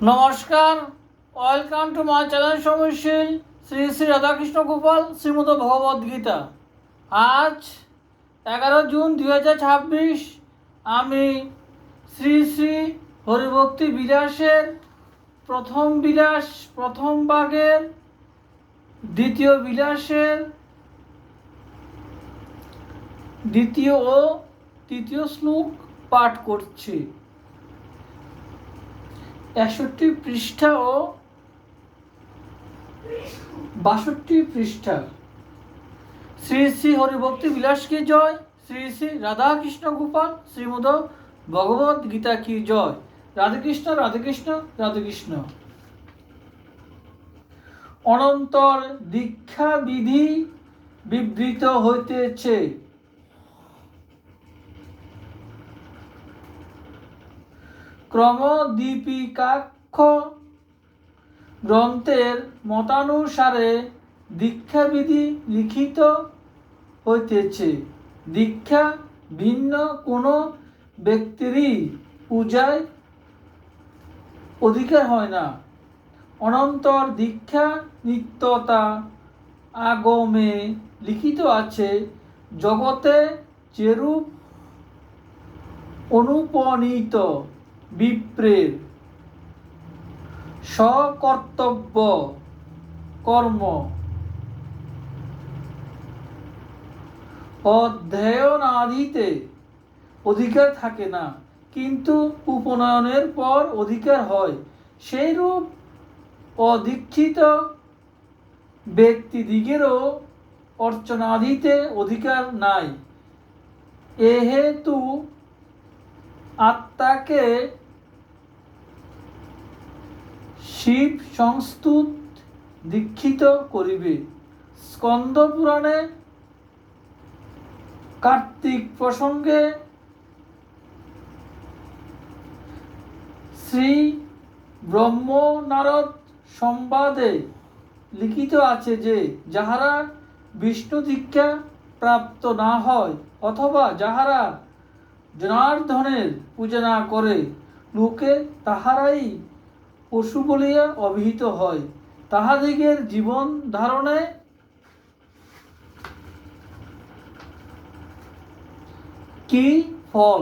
নমস্কার, welcome to my channel সমীশীল শ্রী শ্রী রাধাকৃষ্ণ গোপাল শ্রীমদ ভগবদ গীতা। আজ 11 জুন 2026 আমি শ্রী শ্রী হরিভক্তি বিলাসের প্রথম ভাগের দ্বিতীয় বিলাসের দ্বিতীয় ও তৃতীয় শ্লোক পাঠ করছি। 61 পৃষ্ঠা ও 62 পৃষ্ঠা। শ্রী শ্রী হরিভক্তি বিলাস কি জয়, শ্রী শ্রী রাধাকৃষ্ণ গোপাল শ্রীমদ ভগবদ গীতা কি জয়। রাধেকৃষ্ণ রাধেকৃষ্ণ রাধেকৃষ্ণ। অনন্তর দীক্ষা বিধি বিবৃত হইতেছে। ক্রমদীপিকাক্ষ গ্রন্থের মতানুসারে দীক্ষাবিধি লিখিত হইতেছে। দীক্ষা ভিন্ন কোনো ব্যক্তিরই পূজায় অধিকার হয় না। অনন্তর দীক্ষা নিত্যতা আগমে লিখিত আছে। জগতে যেরূপ অনুপনীত বিপ্রের সকর্তব্য কর্ম অধ্যয়নাদিতে অধিকার থাকে না, কিন্তু উপনয়নের পর অধিকার হয়, সেইরূপ অদীক্ষিত ব্যক্তিদিগেরও অর্চনাদিতে অধিকার নাই। এহেতু আত্মাকে শিব সংস্তুত দীক্ষিত করিবে। স্কন্দ পুরাণে কার্তিক প্রসঙ্গে শ্রী ব্রহ্ম নারদ সংবাদে লিখিত আছে যে, যাহারা বিষ্ণু দীক্ষা প্রাপ্ত না হয় অথবা যাহারা জনার্দনের পূজা না করে, লোকে তাহারাই পশু বলিয়া অভিহিত হয়। তাহাদিগের জীবন ধারণে কি ফল?